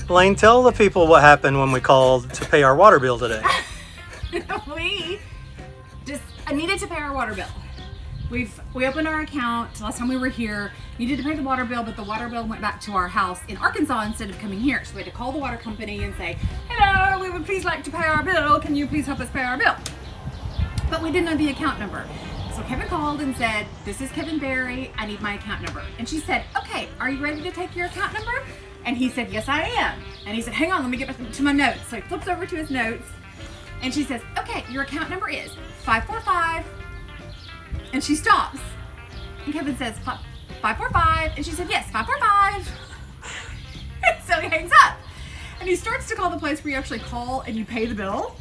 Elaine, tell the people what happened when we called to pay our water bill today. We just needed to pay our water bill. We opened our account last time we were here, needed to pay the water bill, but the water bill went back to our house in Arkansas instead of coming here. So we had to call the water company and say, hello, we would please like to pay our bill. Can you please help us pay our bill? But we didn't know the account number. So Kevin called and said, this is Kevin Berry, I need my account number. And she said, okay, are you ready to take your account number? And he said, yes, I am. And he said, hang on, let me get back to my notes. So he flips over to his notes and she says, okay, your account number is 545. And she stops. And Kevin says, 545. And she said, yes, 545. And so he hangs up. And he starts to call the place where you actually call and you pay the bill.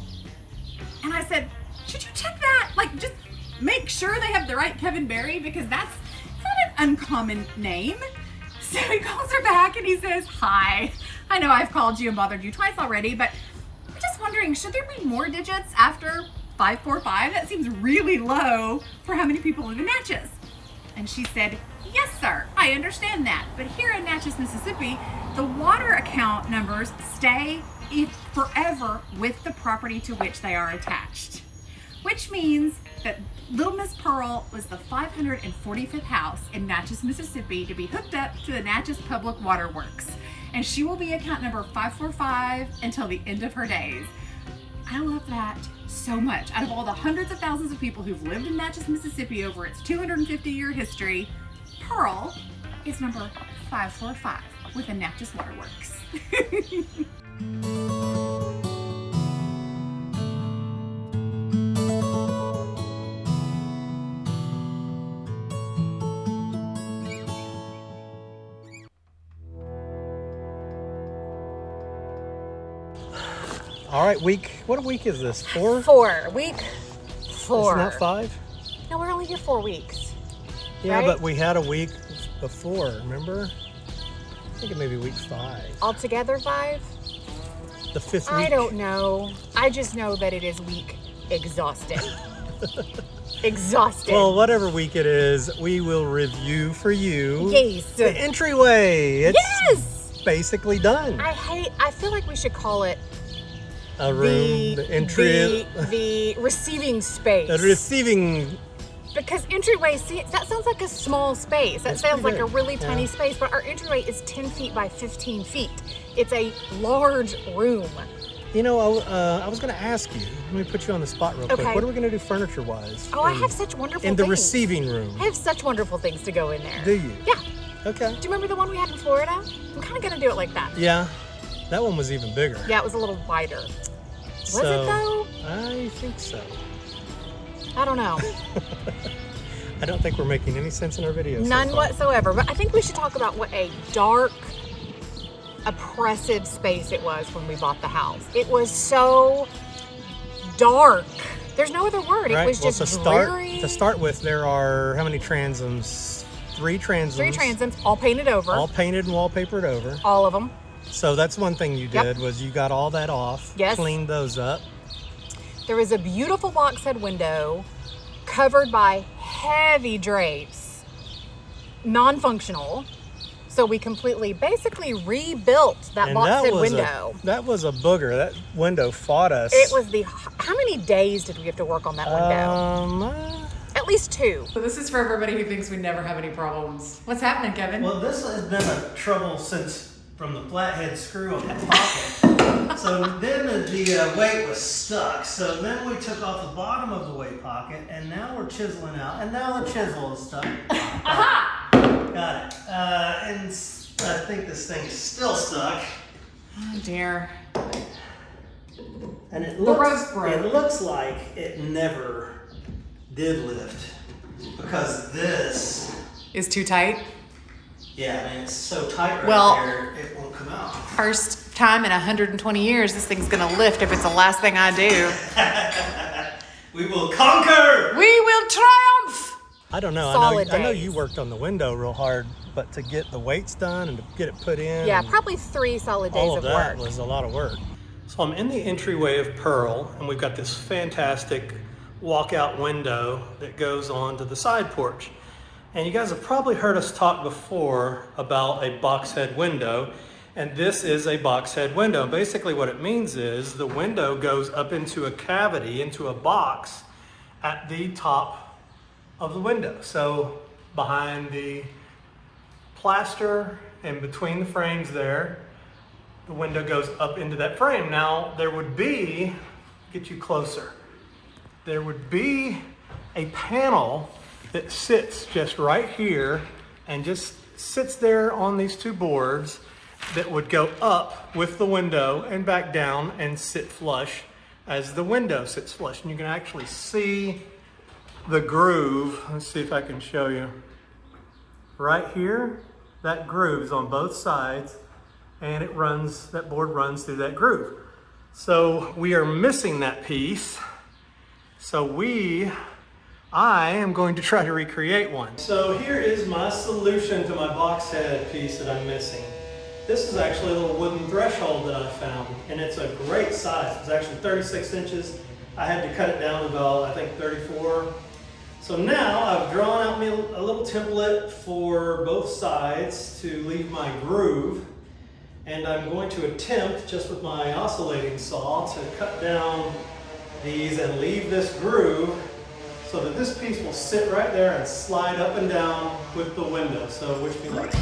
And I said, should you check that? Like, just make sure they have the right Kevin Berry, because that's not an uncommon name. So he calls her back and he says, hi, I know I've called you and bothered you twice already, but I'm just wondering, should there be more digits after 545? That seems really low for how many people live in Natchez. And she said, yes, sir, I understand that. But here in Natchez, Mississippi, the water account numbers stay forever with the property to which they are attached. Which means that Little Miss Pearl was the 545th house in Natchez, Mississippi to be hooked up to the Natchez Public Water Works. And she will be account number 545 until the end of her days. I love that so much. Out of all the hundreds of thousands of people who've lived in Natchez, Mississippi over its 250-year history, Pearl is number 545 with the Natchez Water Works. All right, what week is this? 4? Week 4. Isn't that 5? No, we're only here 4 weeks. Yeah, right? but we had a week before, remember? I think it may be week 5. Altogether 5? The 5th week. I don't know. I just know that it is week exhausted. Exhausted. Well, whatever week it is, we will review for you. Yes. The entryway. It's yes. basically done. I feel like we should call it a room, the entry, the receiving space. The receiving. Because entryway, see, that sounds like a small space. That sounds like a really tiny space, but our entryway is 10 feet by 15 feet. It's a large room. You know, I was going to ask you, let me put you on the spot real quick. What are we going to do furniture-wise? Oh, I have such wonderful things. In the receiving room. I have such wonderful things to go in there. Do you? Yeah. Okay. Do you remember the one we had in Florida? I'm kind of going to do it like that. Yeah. That one was even bigger. Yeah, it was a little wider. Was it though? I think so. I don't know. I don't think we're making any sense in our videos. None whatsoever. But I think we should talk about what a dark, oppressive space it was when we bought the house. It was so dark. There's no other word. Right. It was just dreary. To start with, there are how many transoms? 3 transoms. 3 transoms, all painted over. All painted and wallpapered over. All of them. So that's one thing you did, was you got all that off, cleaned those up. There was a beautiful boxhead window covered by heavy drapes, non-functional. So we basically rebuilt that boxhead window. That was a booger. That window fought us. It was how many days did we have to work on that window? At least 2. So this is for everybody who thinks we never have any problems. What's happening, Kevin? Well, this has been a trouble from the flathead screw on the pocket. So then the weight was stuck. So then we took off the bottom of the weight pocket, and now we're chiseling out, and now the chisel is stuck. Aha! Got it. And I think this thing is still stuck. Oh dear. And it looks like it never did lift, because this is too tight. Yeah, I mean, it's so tight right there, it won't come out. First time in 120 years, this thing's gonna lift if it's the last thing I do. We will conquer! We will triumph! I don't know. I know you worked on the window real hard, but to get the weights done and to get it put in. Yeah, probably 3 solid days of work. All of that was a lot of work. So I'm in the entryway of Pearl, and we've got this fantastic walkout window that goes on to the side porch. And you guys have probably heard us talk before about a box head window. And this is a box head window. Basically what it means is the window goes up into a cavity, into a box at the top of the window. So behind the plaster and between the frames there, the window goes up into that frame. Now there would be, get you closer, there would be a panel that sits just right here and just sits there on these two boards that would go up with the window and back down and sit flush as the window sits flush. And you can actually see the groove. Let's see if I can show you. Right here, that groove is on both sides, and it runs, that board runs through that groove. So we are missing that piece. So I am going to try to recreate one. So here is my solution to my box head piece that I'm missing. This is actually a little wooden threshold that I found, and it's a great size. It's actually 36 inches. I had to cut it down to about, I think, 34. So now I've drawn out me a little template for both sides to leave my groove, and I'm going to attempt, just with my oscillating saw, to cut down these and leave this groove so that this piece will sit right there and slide up and down with the window. So wish me luck.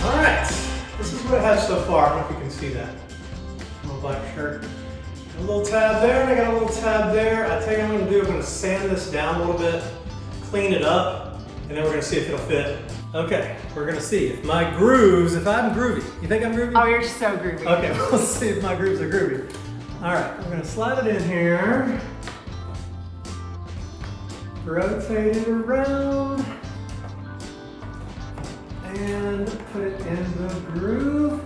All right, this is what it has so far. I don't know if you can see that. Little black shirt. A little tab there, and I got a little tab there. I tell you what I'm gonna do, I'm gonna sand this down a little bit, clean it up, and then we're gonna see if it'll fit. Okay, we're gonna see if my grooves, if I'm groovy. You think I'm groovy? Oh, you're so groovy. Okay, we'll see if my grooves are groovy. All right, we're gonna slide it in here. Rotate it around. And put it in the groove.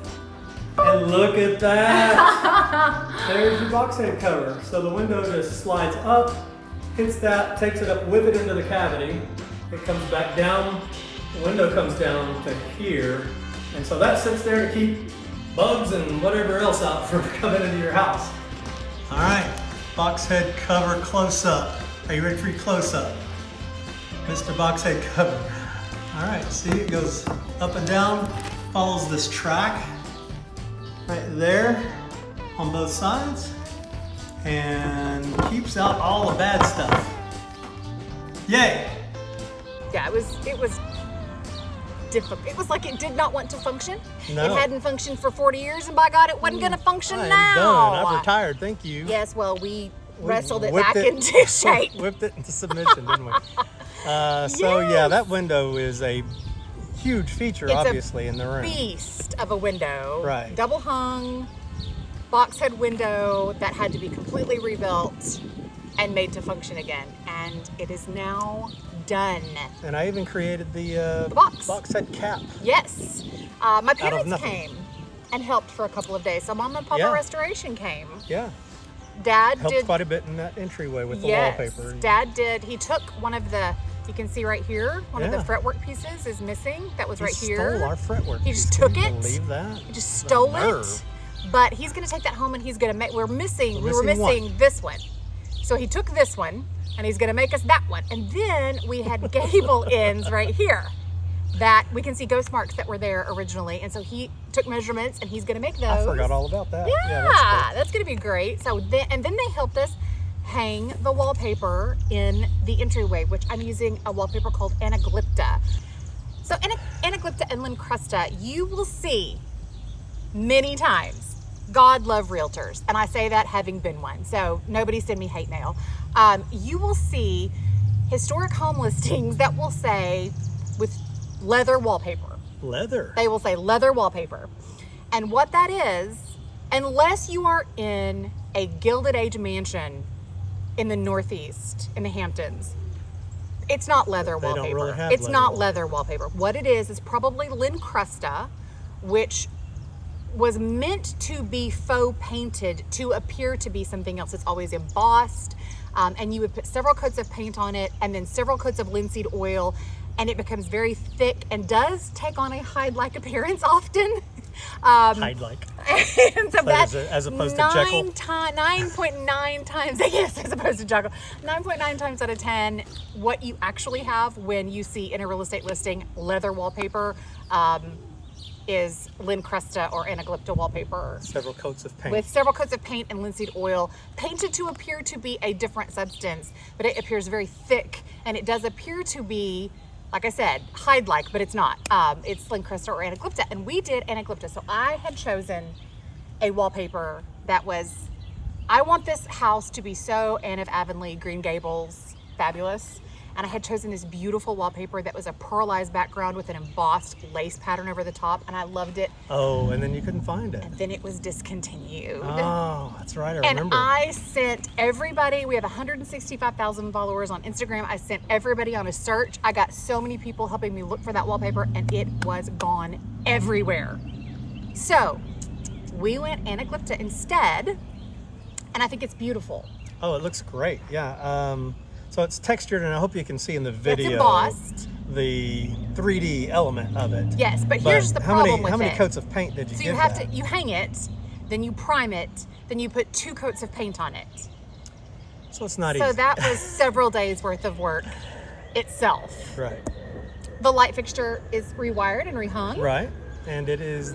And look at that. There's your box head cover. So the window just slides up, hits that, takes it up with it into the cavity. It comes back down. The window comes down to here. And so that sits there to keep bugs and whatever else out from coming into your house. All right, box head cover close up. Are you ready for your close up? Mr. Box Head Cover. All right, see, it goes up and down, follows this track right there on both sides, and keeps out all the bad stuff. Yay! Yeah, it was difficult. It was like it did not want to function. No. It hadn't functioned for 40 years, and by God, it wasn't going to function I'm now. done. I've retired, thank you. Yes, well, we wrestled it whipped back into shape. Whipped it into submission, didn't we? So yeah, that window is a huge feature, It's obviously, in the room. Beast of a window. Right. Double hung, box head window that had to be completely rebuilt and made to function again. And it is now done. And I even created the box head cap. Yes. My parents nothing. came and helped for a couple of days. So Mom and Papa Yeah. Restoration came. Yeah. Dad Helped did quite a bit in that entryway with the yes, wallpaper. Dad did. He took one of the, you can see right here, one of the Yeah. fretwork pieces is missing. That was He right here. stole our fretwork. He just piece. took Can you it. Believe that? He just The stole nerve. it. But he's going to take that home and he's going to make, we were missing one. this one. So he took this one and he's going to make us that one. And then we had gable ends right here that we can see ghost marks that were there originally. And so he took measurements and he's going to make those. I forgot all about that. Yeah, that's going to be great. So then, and then they helped us hang the wallpaper in the entryway, which I'm using a wallpaper called Anaglypta. So Anaglypta and Lincrusta, you will see many times. God love realtors, and I say that having been one. So nobody send me hate mail. You will see historic home listings that will say with leather wallpaper. Leather. They will say leather wallpaper. And what that is, unless you are in a Gilded Age mansion in the Northeast, in the Hamptons, it's not leather They wallpaper. don't really have It's leather not wallpaper. leather wallpaper. What it is probably Lincrusta, which was meant to be faux painted to appear to be something else. It's always embossed, and you would put several coats of paint on it and then several coats of linseed oil, and it becomes very thick and does take on a hide-like appearance often. Hide-like. And so that as opposed to Jekyll. 9.9 times, yes, as opposed to Jekyll. 9.9 times out of 10, what you actually have when you see in a real estate listing leather wallpaper is Lincresta or Anaglypta wallpaper. Several coats of paint. With several coats of paint and linseed oil, painted to appear to be a different substance, but it appears very thick, and it does appear to be, like I said, hide-like, but it's not. It's Lincresta or Anaglypta, and we did Anaglypta. So I had chosen a wallpaper that was, I want this house to be so Anne of Avonlea, Green Gables, fabulous. And I had chosen this beautiful wallpaper that was a pearlized background with an embossed lace pattern over the top, and I loved it. Oh, and then you couldn't find it. And then it was discontinued. Oh, that's right, I remember. And I sent everybody, we have 165,000 followers on Instagram. I sent everybody on a search. I got so many people helping me look for that wallpaper, and it was gone everywhere. So we went Anaglypta instead, and I think it's beautiful. Oh, it looks great, yeah. So it's textured, and I hope you can see in the video It's embossed. The 3D element of it. Yes, but here's the problem with it. How many coats of paint did you So give you have that? to, you hang it, then you prime it, then you put 2 coats of paint on it. So it's not easy. So that was several days worth of work itself. Right. The light fixture is rewired and rehung. Right. And it is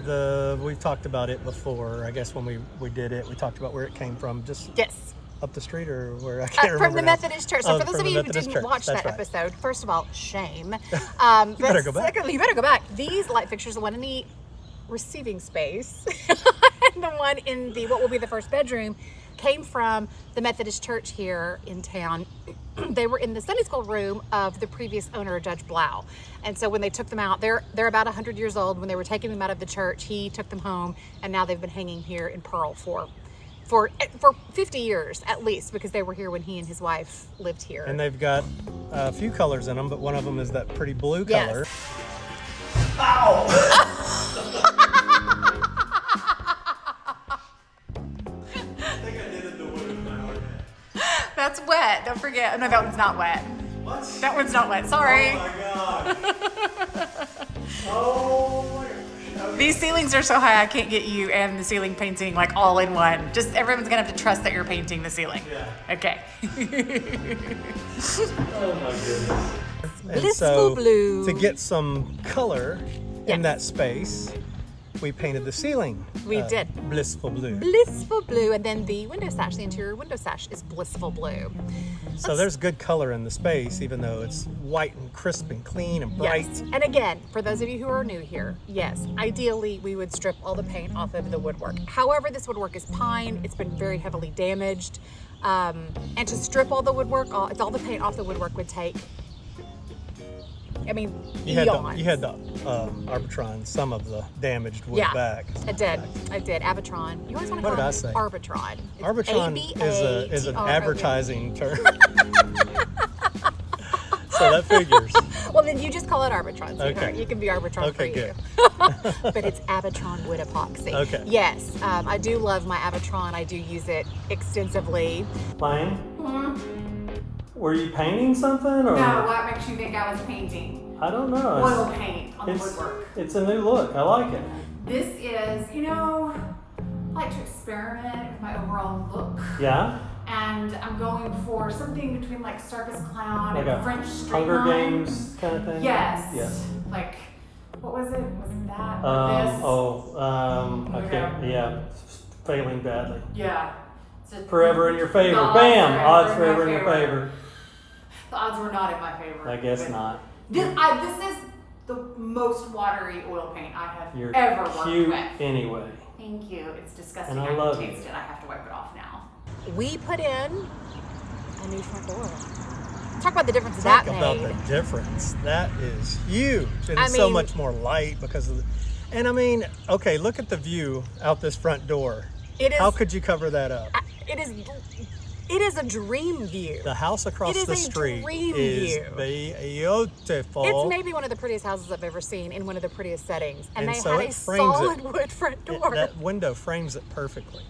we've talked about it before. I guess when we did it, we talked about where it came from. Just Yes. up the street or where I can't remember From the now. Methodist Church. So for those from of the you who Methodist didn't Church. watch That's that right. episode, first of all, shame. You But better go back. secondly, you better go back. These light fixtures, the one in the receiving space and the one in the what will be the first bedroom, came from the Methodist Church here in town. They were in the Sunday school room of the previous owner, Judge Blau. And so when they took them out, they're about 100 years old. When they were taking them out of the church, he took them home, and now they've been hanging here in Pearl for 50 years at least, because they were here when he and his wife lived here. And they've got a few colors in them, but one of them is that pretty blue color. Yes. Ow! I think I did it the wood with my hard hat. That's wet. Don't forget. No, that one's not wet. What? That one's not wet. Sorry. Oh my god. Oh my gosh. Okay. These ceilings are so high I can't get you and the ceiling painting like all in one. Just everyone's gonna have to trust that you're painting the ceiling. Yeah. Okay. Oh my goodness. And Blissful blue. To get some color Yes. in that space, we painted the ceiling. We did. Blissful blue. Blissful blue, and then the window sash, the interior window sash is blissful blue. So there's good color in the space, even though it's white and crisp and clean and bright. Yes. And again, for those of you who are new here, yes, ideally we would strip all the paint off of the woodwork. However, this woodwork is pine. It's been very heavily damaged. And to strip all the woodwork, all the paint off the woodwork would take, I mean, You had eons. to Arbitron some of the damaged wood Yeah, back. I did. Arbitron. You always want to What call did it I say? Arbitron. It's Arbitron is an ABATRON. advertising term. So that figures. Well, then you just call it Arbitron. So Okay. you can be Arbitron for Okay, you. But it's Arbitron wood epoxy. Okay. Yes, I do love my Arbitron. I do use it extensively. Lane? Were you painting something? Or? what makes you think I was painting? I don't know. Oil paint on the woodwork. It's a new look. I like it. This is, I like to experiment with my overall look. Yeah? And I'm going for something between like Circus Clown Like and a French Street Hunger Line. Games kind of thing? Yes. Yes. Like, what was it? Was it that? I can't. Yeah. Failing badly. Yeah. So Forever in your favor. The odds Bam! are Odds in forever my in your favor. The odds were not in my favor. I guess But not. This is the most watery oil paint I have You're ever worked cute with. anyway. Thank you. It's disgusting. And I can love taste it. it. I have to wipe it off now. We put in a new front door. Talk about the difference Talk that about made. the difference. That is huge. And I it's so mean- much more light because of the. And I mean, okay, look at the view out this front door. It is. How could you cover that up? It is a dream view. The house across It is the a street dream is view. beautiful. It's maybe one of the prettiest houses I've ever seen in one of the prettiest settings. And they so had it a frames solid it. wood front door. That window frames it perfectly.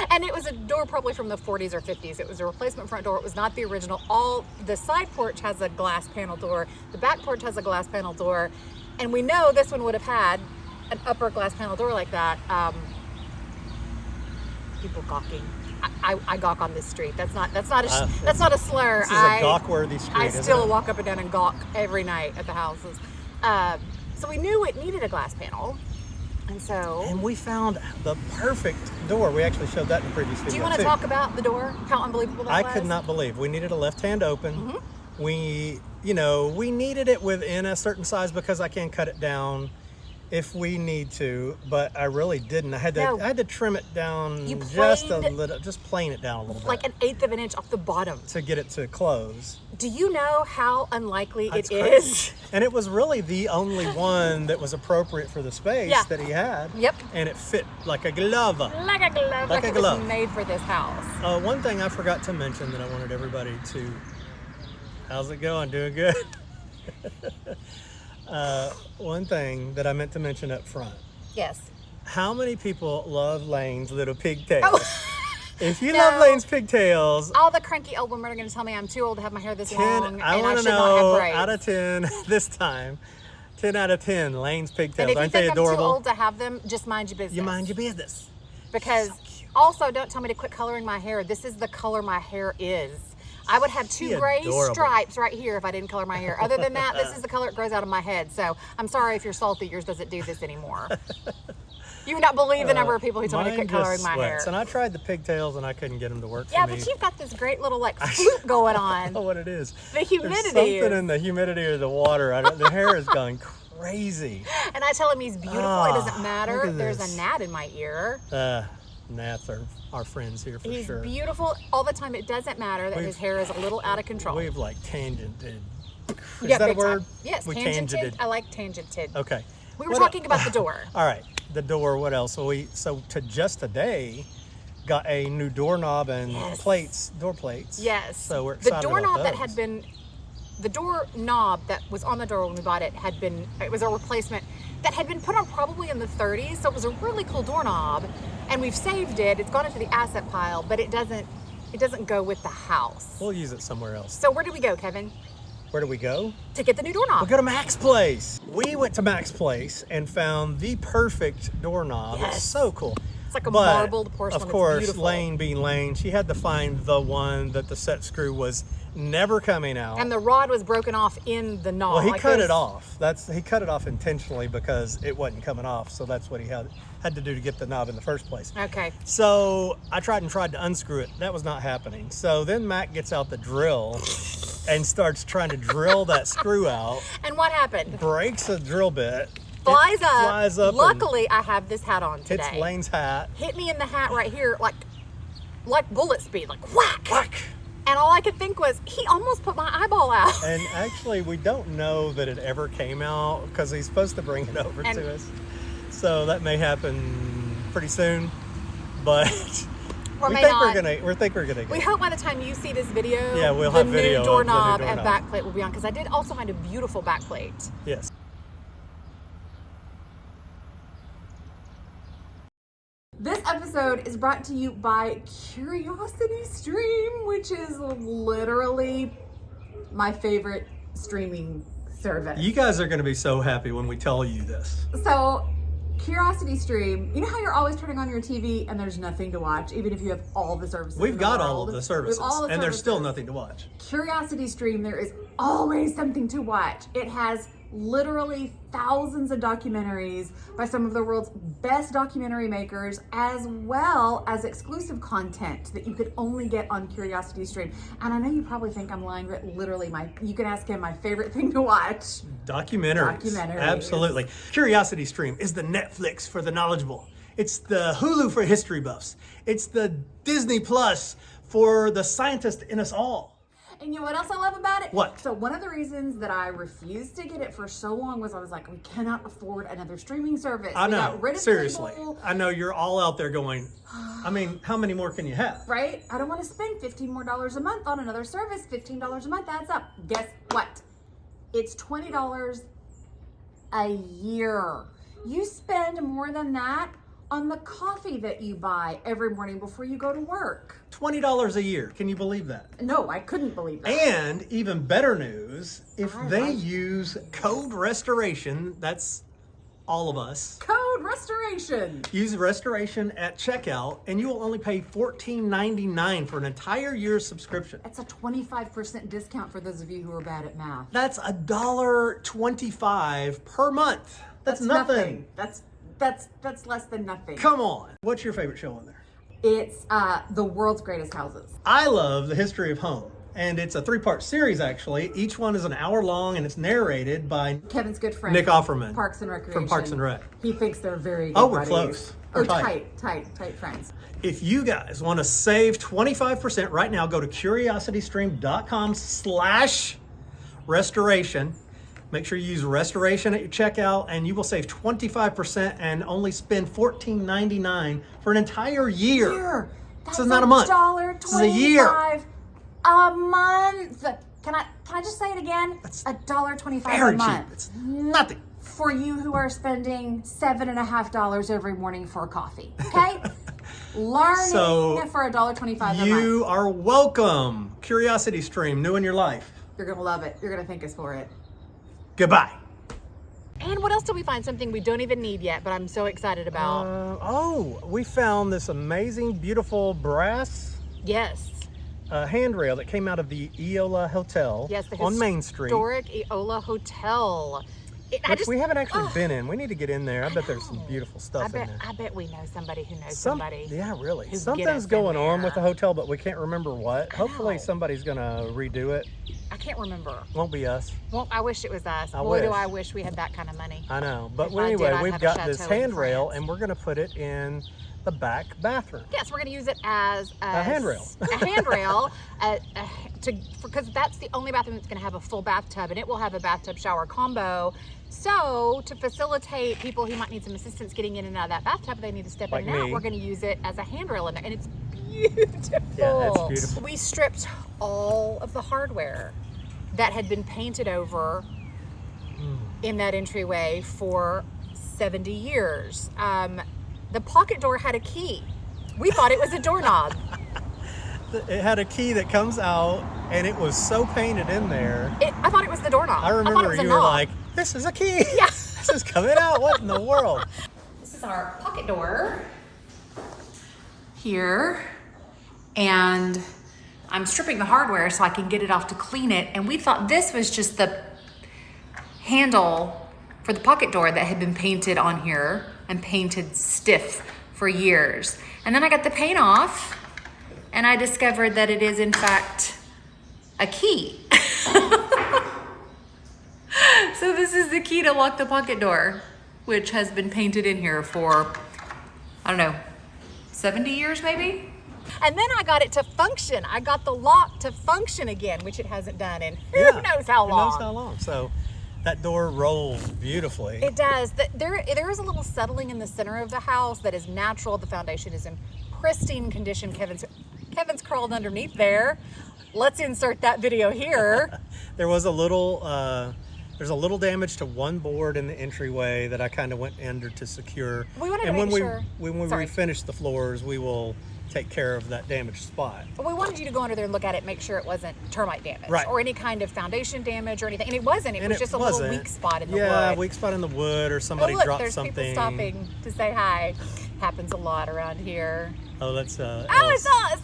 And it was a door probably from the 40s or 50s. It was a replacement front door. It was not the original. The side porch has a glass panel door. The back porch has a glass panel door. And we know this one would have had an upper glass panel door like that, people gawking. I gawk on this street. That's not a slur. This is a gawk-worthy street. I still walk up and down and gawk every night at the houses. So we knew it needed a glass panel, and we found the perfect door. We actually showed that in the previous video. Do you want to talk about the door? How unbelievable that was? I could not believe we needed a left-hand open. Mm-hmm. We needed it within a certain size because I can cut it down if we need to, but I really didn't. I had to trim it down just a little, just plane it down a little bit. Like 1/8 of an inch off the bottom. To get it to close. Do you know how unlikely That's it crazy. is? And it was really the only one that was appropriate for the space that he had. Yep. And it fit like a glove. Like a glove. Like it was made for this house. One thing I forgot to mention that I wanted everybody to... How's it going? Doing good? One thing that I meant to mention up front. Yes. How many people love Lane's little pigtails? Oh. If you love Lane's pigtails... All the cranky old women are going to tell me I'm too old to have my hair this long, I and I want should to not have know, braids. out of 10 this time, 10 out of 10, Lane's pigtails. And if you Aren't they think I'm adorable? too old to have them, just mind your business. You mind your business. Because also, don't tell me to quit coloring my hair. This is the color my hair is. I would have 2 gray stripes right here if I didn't color my hair. Other than that, this is the color it grows out of my head. So I'm sorry if you're salty, yours doesn't do this anymore. You would not believe the number of people who told me to quit coloring my hair. And I tried the pigtails and I couldn't get them to work for me. Yeah, but you've got this great little like swoop going on. I don't know what it is. The humidity. There's something in the humidity of the water. The hair is going crazy. And I tell him he's beautiful. It doesn't matter. There's a gnat in my ear. Gnats are our friends here for sure. He's beautiful all the time. It doesn't matter that his hair is a little out of control. We've like tangented. Is that a word? Time. Yes, we tangented. I like tangented. Okay. We were talking about the door. All right, the door. What else? So just today, got a new doorknob and door plates. Yes. So we're excited The doorknob about that those. had been, the doorknob that was on the door when we bought it it was a replacement that had been put on probably in the 30s. So it was a really cool doorknob, and we've saved it. It's gone into the asset pile, but it doesn't go with the house. We'll use it somewhere else. So where did we go, Kevin? Where do we go? To get the new doorknob. We'll go to Mac's Place. We went to Mac's Place and found the perfect doorknob. Yes. It's so cool. It's like a marbled porcelain. Of course, it's beautiful. Lane being Lane, she had to find the one that the set screw was never coming out. And the rod was broken off in the knob. Well, he cut it off. He cut it off intentionally because it wasn't coming off. So that's what he had to do to get the knob in the first place. Okay. So I tried to unscrew it. That was not happening. So then Mac gets out the drill and starts trying to drill that screw out. And what happened? Breaks a drill bit. Flies up. Flies up. Luckily, I have this hat on today. Hits Lane's hat. Hit me in the hat right here, like bullet speed, like whack. Whack. And all I could think was, he almost put my eyeball out. And actually, we don't know that it ever came out because he's supposed to bring it over to us. So that may happen pretty soon, but we think we're gonna. We hope by the time you see this video, we'll have video new doorknob of the new and doorknob. backplate will be on, because I did also find a beautiful backplate. Yes. This episode is brought to you by Curiosity Stream, which is literally my favorite streaming service. You guys are going to be so happy when we tell you this. So, Curiosity Stream, you know how you're always turning on your TV and there's nothing to watch, even if you have all the services? We've got in the all world? of the services, and there's still nothing to watch. Curiosity Stream, there is always something to watch. It has literally thousands of documentaries by some of the world's best documentary makers, as well as exclusive content that you could only get on Curiosity Stream. And I know you probably think I'm lying, but literally you can ask him my favorite thing to watch. Documentaries. Absolutely. Curiosity Stream is the Netflix for the knowledgeable. It's the Hulu for history buffs. It's the Disney Plus for the scientist in us all. And you know what else I love about it? What? So one of the reasons that I refused to get it for so long was I was like, we cannot afford another streaming service. I know. We got rid of Seriously. cable. I know you're all out there going, I mean, how many more can you have? Right? I don't want to spend $15 more a month on another service. $15 a month adds up. Guess what? It's $20 a year. You spend more than that on the coffee that you buy every morning before you go to work. $20 a year. Can you believe that? No, I couldn't believe that. And even better news, if they use code restoration, that's all of us. Code code Restoration. Use Restoration at checkout, and you will only pay $14.99 for an entire year's subscription. That's a 25% discount for those of you who are bad at math. That's $1.25 per month. That's nothing. That's less than nothing. Come on. What's your favorite show on there? It's The World's Greatest Houses. I love The History of Home. And it's a 3-part series, actually. Each one is an hour long, and it's narrated by Kevin's good friend, Nick Offerman. Parks and Recreation. From Parks and Rec. He thinks they're very good Oh, we're buddies. close. Or We're tight. tight friends. If you guys want to save 25% right now, go to curiositystream.com/restoration. Make sure you use Restoration at your checkout, and you will save 25% and only spend $14.99 for an entire year. That's This is not a month. $1.25 This is a year. a month. Can I just say it again? That's $1.25 Very a month. cheap. It's nothing. For you who are spending $7.50 every morning for coffee. Okay? Learning for $1.25 a month. You are welcome. Curiosity Stream, new in your life. You're gonna love it. You're gonna thank us for it. Goodbye. And what else did we find? Something we don't even need yet, but I'm so excited about. We found this amazing, beautiful brass Yes. handrail that came out of the Eola Hotel on Main Street. Historic Eola Hotel. Which we haven't actually been in. We need to get in there. I bet there's some beautiful stuff in there. I bet we know somebody who knows somebody. Yeah, really. who get Something's us in going on there. with the hotel, but we can't remember what. Hopefully know. somebody's going to redo it. I can't remember. Won't be us. Well, I wish it was us. I Boy, do wish. I wish we had that kind of money. I know. But If I anyway, did, I'd we've have a got this chateau in handrail, France. and we're going to put it in the back bathroom. Yes, we're going to use it as A handrail. A handrail, because that's the only bathroom that's going to have a full bathtub, and it will have a bathtub shower combo. So to facilitate people who might need some assistance getting in and out of that bathtub, they need to step Like in and out. me. We're going to use it as a handrail in there, and it's beautiful. Yeah, it's beautiful. We stripped all of the hardware that had been painted over in that entryway for 70 years. The pocket door had a key. We thought it was a doorknob. It had a key that comes out, and it was so painted in there. I thought it was the doorknob. I thought it remember was a you were knob. like, this is a key. Yeah. This is coming out. What in the world? This is our pocket door here, and I'm stripping the hardware so I can get it off to clean it. And we thought this was just the handle for the pocket door that had been painted on here and painted stiff for years. And then I got the paint off, and I discovered that it is in fact a key. So this is the key to lock the pocket door, which has been painted in here for, I don't know, 70 years maybe? And then I got it to function. I got the lock to function again, which it hasn't done in who knows how long. Who knows how long. So that door rolls beautifully. It does. There is a little settling in the center of the house that is natural. The foundation is in pristine condition. Kevin's crawled underneath there. Let's insert that video here. There was a little, there's a little damage to one board in the entryway that I kind of went under to secure. We wanted to and make when sure. when we Sorry. refinish the floors, we will take care of that damaged spot. But we wanted you to go under there and look at it, make sure it wasn't termite damage Right. or any kind of foundation damage or anything. And it wasn't. It And was just a little wasn't. weak spot in the Yeah, wood. weak spot in the wood, or Oh, somebody look, dropped there's something. people stopping to say hi. Happens a lot around here. Oh, that's Oh, Ellis. it's us!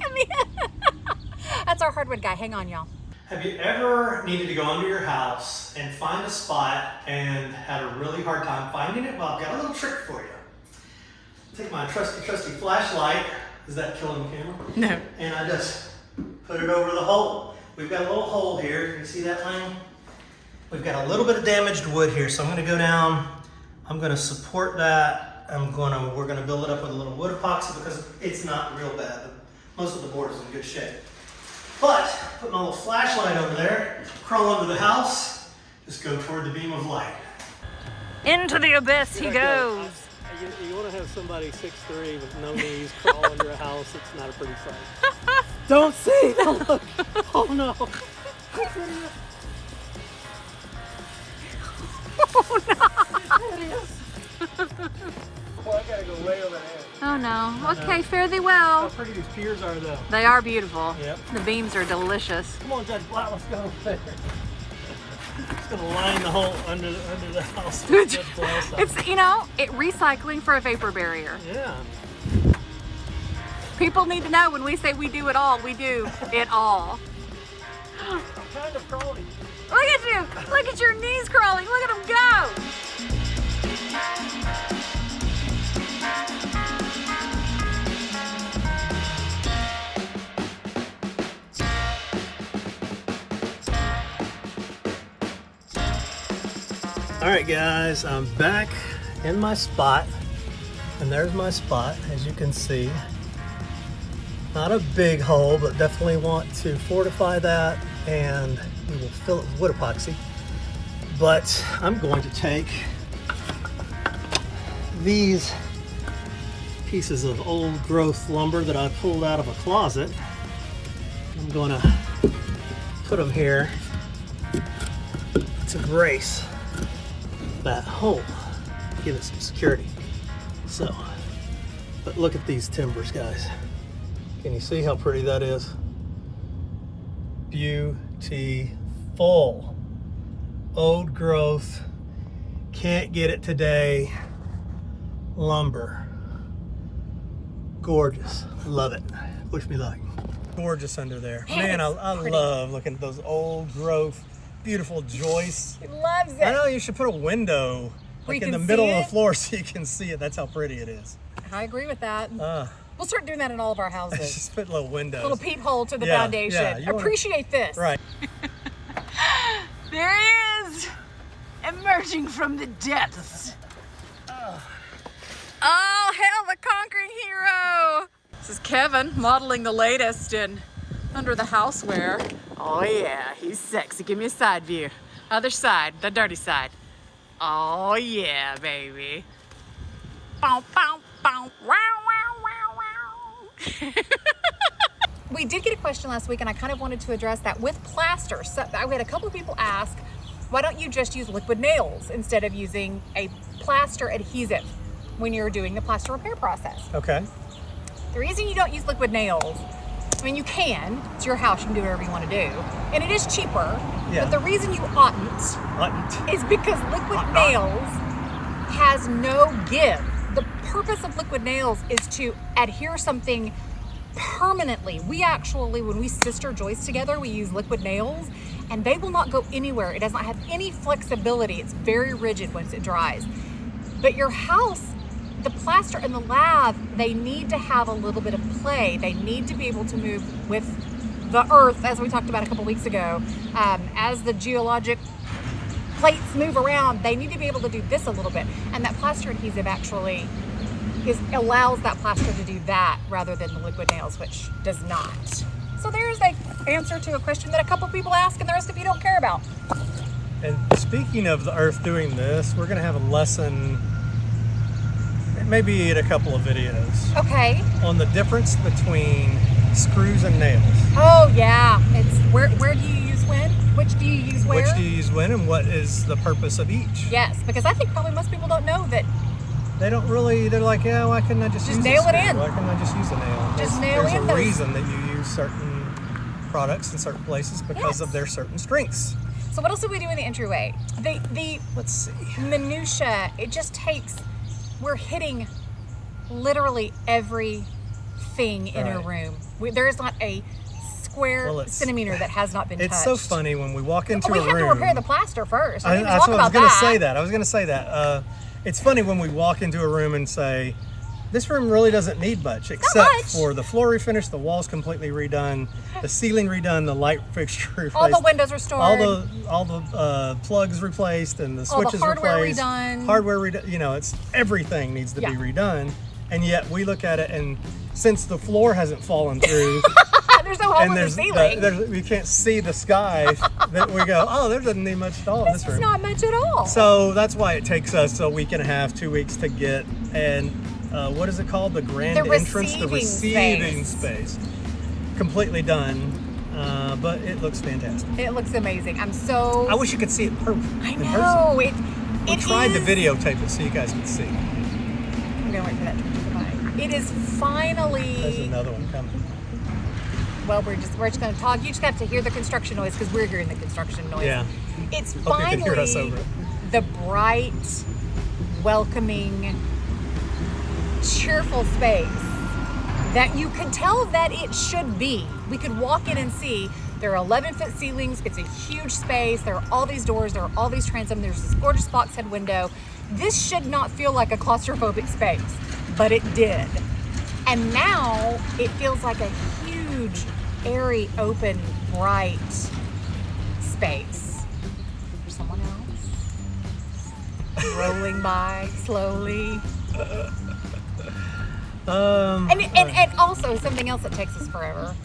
Come here. That's our hardwood guy. Hang on, y'all. Have you ever needed to go under your house and find a spot and had a really hard time finding it? Well, I've got a little trick for you. Take my trusty flashlight. Is that killing the camera? No. And I just put it over the hole. We've got a little hole here. Can you see that line? We've got a little bit of damaged wood here, so I'm going to go down. I'm going to support that. We're going to build it up with a little wood epoxy because it's not real bad. Most of the board is in good shape. But put my little flashlight over there, crawl under the house, just go toward the beam of light. Into the abyss he goes. You want to have somebody 6'3" with no knees crawl under a house, it's not a pretty sight. Don't see! Don't look! Oh no! Oh no! Well, I gotta go way over there. Oh no. Okay, fare thee How well. pretty these piers are though. They are beautiful. Yep. The beams are delicious. Come on, Judge Blatt, let's go over there. gonna line the hole under the house. Just blast It's, recycling for a vapor barrier. Yeah. People need to know when we say we do it all, we do it all. I'm kind of crawling. Look at you! Look at your knees crawling. Look at them go! All right, guys, I'm back in my spot, and there's my spot, as you can see. Not a big hole, but definitely want to fortify that, and we will fill it with wood epoxy. But I'm going to take these pieces of old growth lumber that I pulled out of a closet. I'm going to put them here to brace that hole, give it some security. So, but look at these timbers, guys. Can you see how pretty that is? Beautiful. Old growth, can't get it today. Lumber. Gorgeous. Love it. Wish me luck. Gorgeous under there. Man, I love looking at those old growth, beautiful joists. He loves it. I know you should put a window like in the middle of the floor so you can see it. That's how pretty it is. I agree with that. We'll start doing that in all of our houses. Just put little windows. Little peephole to the foundation. Yeah, appreciate this. Right. There he is, emerging from the depths. Oh, hail the conquering hero. This is Kevin modeling the latest in under the houseware. Oh yeah, he's sexy. Give me a side view. Other side, the dirty side. Oh yeah, baby. Bow, bow, bow. Wow, wow, wow, wow. We did get a question last week, and I kind of wanted to address that with plaster. So we had a couple of people ask, why don't you just use liquid nails instead of using a plaster adhesive when you're doing the plaster repair process? Okay. The reason you don't use liquid nails, I mean, you can. It's your house. You can do whatever you want to do. And it is cheaper. Yeah. But the reason you oughtn't is because liquid nails has no give. The purpose of liquid nails is to adhere something permanently. We actually, when we sister joist together, we use liquid nails, and they will not go anywhere. It does not have any flexibility. It's very rigid once it dries. But your house, the plaster and the lath, they need to have a little bit of play. They need to be able to move with the earth, as we talked about a couple weeks ago. As the geologic plates move around, they need to be able to do this a little bit. And that plaster adhesive actually allows that plaster to do that rather than the liquid nails, which does not. So there's the answer to a question that a couple people ask and the rest of you don't care about. And speaking of the earth doing this, we're gonna have a lesson, maybe in a couple of videos. Okay. On the difference between screws and nails. Oh yeah, it's where do you use when? Which do you use where? Which do you use when, and what is the purpose of each? Yes, because I think probably most people don't know that. They don't really, they're like, yeah, why couldn't I just use nail a it screw? in. Why couldn't I just use a nail? There's a reason that you use certain products in certain places because of their certain strengths. So what else do we do in the entryway? The Let's see. minutia, it just takes, we're hitting literally everything in a room. There is not a square centimeter that has not been touched. It's so funny when we walk into a room. We have to repair the plaster first. I was going to say that. I was going to say that. It's funny when we walk into a room and say, this room really doesn't need much except for the floor refinish, the walls completely redone, the ceiling redone, the light fixture replaced, all the windows restored, all the plugs replaced, and the switches hardware replaced, redone. Hardware redone. You know, it's everything needs to be redone, and yet we look at it, and since the floor hasn't fallen through. There's no hole in the ceiling. We can't see the sky. That we go, oh, there doesn't need much at all in this room. It's not much at all. So that's why it takes us a week and a half, 2 weeks to get, and what is it called? The grand entrance, the receiving space. Completely done, but it looks fantastic. It looks amazing. I wish you could see it perfect. I know. We tried to videotape it so you guys could see. I'm gonna wait for that to come by. It is finally. There's another one coming. Well, we're just going to talk. You just have to hear the construction noise because we're hearing the construction noise. Yeah. It's Hope you can hear us finally over. the bright, welcoming, cheerful space that you could tell that it should be. We could walk in and see there are 11-foot ceilings. It's a huge space. There are all these doors. There are all these transom. There's this gorgeous boxhead window. This should not feel like a claustrophobic space, but it did. And now it feels like a huge, airy, open, bright space. There's someone else rolling by slowly. And also something else that takes us forever.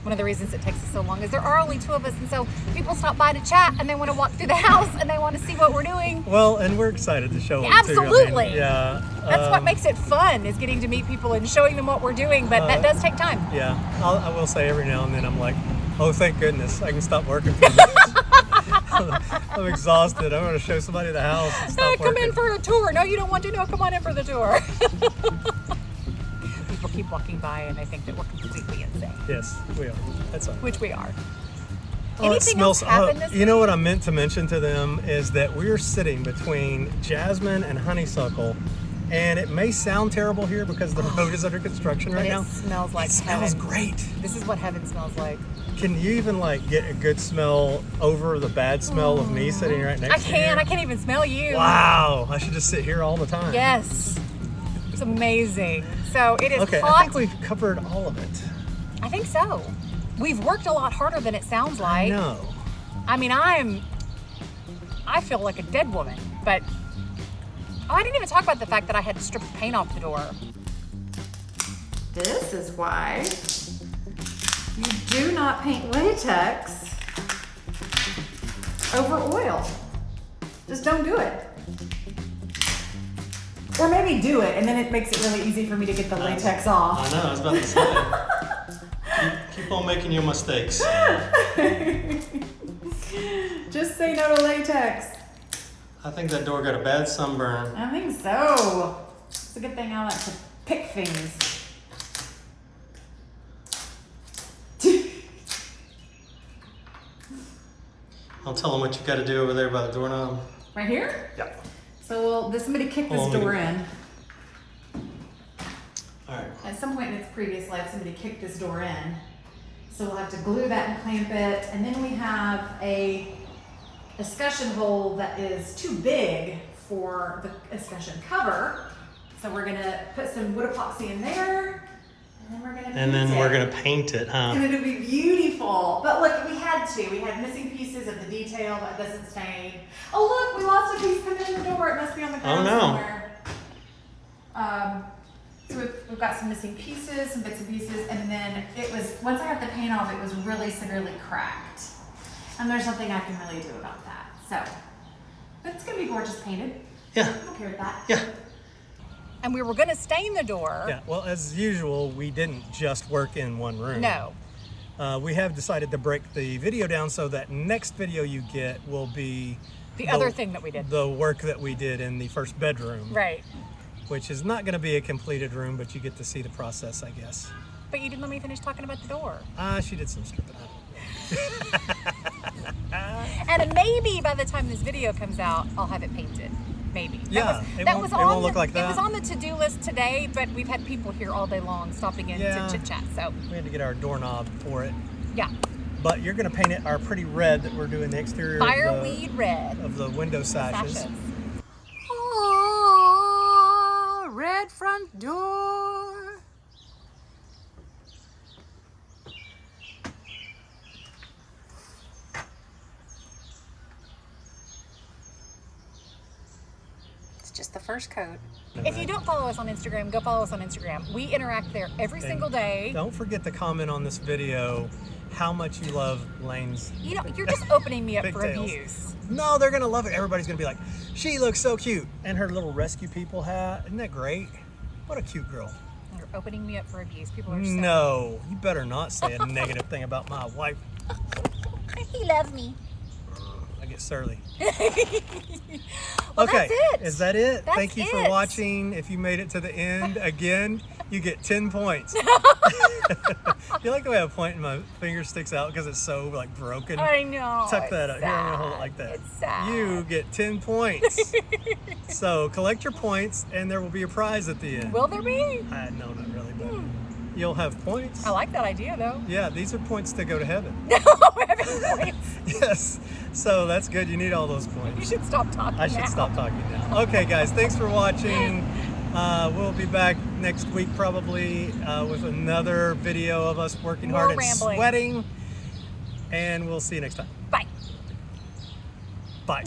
One of the reasons it takes us so long is there are only 2 of us, and so people stop by to chat and they want to walk through the house and they want to see what we're doing. Well, and we're excited to show them Absolutely. too. I mean, yeah. That's what makes it fun, is getting to meet people and showing them what we're doing, but that does take time. Yeah, I will say every now and then I'm like, oh, thank goodness, I can stop working for minutes. I'm exhausted. I'm going to show somebody the house and stop Come working. in for a tour. No, you don't want to. No, come on in for the tour. People keep walking by and they think that we're completely insane. Yes, we are. That's all. Which we are. Oh, it Anything smells. else happen this you know what I meant to mention to them is that we're sitting between jasmine and honeysuckle, and it may sound terrible here because the road is under construction right now. It smells like It heaven. smells great. This is what heaven smells like. Can you even like get a good smell over the bad smell of me sitting right next to you? I can't even smell you. Wow, I should just sit here all the time. Yes. It's amazing. So it is Okay, hot. I think we've covered all of it. I think so. We've worked a lot harder than it sounds like. No. I mean, I feel like a dead woman, but I didn't even talk about the fact that I had to strip the paint off the door. This is why you do not paint latex over oil. Just don't do it. Or maybe do it, and then it makes it really easy for me to get the latex off. I know, I was about to say. keep on making your mistakes. Just say no to latex. I think that door got a bad sunburn. I think so. It's a good thing I like to pick things. I'll tell them what you got to do over there by the doorknob. Right here? Yeah. So somebody kicked this door in. All right. At some point in its previous life, somebody kicked this door in. So we'll have to glue that and clamp it. And then we have a escutcheon hole that is too big for the escutcheon cover. So we're gonna put some wood epoxy in there. And then we're gonna paint it, huh? And it'll be beautiful. But look, we had missing pieces of the detail that doesn't stain. Oh look, we lost a piece coming in the door. It must be on the ground somewhere. So we've got some missing pieces, some bits and pieces, and then once I got the paint off, it was really severely cracked. And there's nothing I can really do about that. So, but it's gonna be gorgeous painted. Yeah. I'm okay with that. Yeah. And we were gonna stain the door. Yeah, well, as usual, we didn't just work in one room. No. We have decided to break the video down so that next video you get will be The other thing that we did. the work that we did in the first bedroom. Right. Which is not going to be a completed room, but you get to see the process, I guess. But you didn't let me finish talking about the door. She did some stripping out. And maybe by the time this video comes out, I'll have it painted. Maybe. Yeah, it won't look like that. It was on the to-do list today, but we've had people here all day long stopping in to chit-chat, so. We had to get our doorknob for it. Yeah. But you're going to paint it our pretty red that we're doing the exterior Fireweed red. of the window sashes. Oh, red front door. Just the first coat. If you don't follow us on Instagram, go follow us on Instagram. We interact there every single day. Don't forget to comment on this video how much you love Lane's. You know, you're just opening me up for pigtails. abuse. No, they're gonna love it. Everybody's gonna be like, she looks so cute. And her little rescue people hat, isn't that great? What a cute girl. You're opening me up for abuse. People are so No, you better not say a negative thing about my wife. He loves me. I get surly. Well, Okay, that's it. is that it? That's Thank you for it. watching. If you made it to the end, again, you get 10 points. You like the way I point and my finger sticks out because it's so like broken? I know. Tuck that up. Here, I'm gonna hold it like that. It's sad. You get 10 points. So collect your points and there will be a prize at the end. Will there be? No, not really, but you'll have points. I like that idea though. Yeah, these are points to go to heaven. Having points. Yes. So that's good. You need all those points. You should stop talking. I should now. stop talking now. Okay, guys, thanks for watching. We'll be back next week probably with another video of us working More hard and rambling. sweating. And we'll see you next time. Bye. Bye.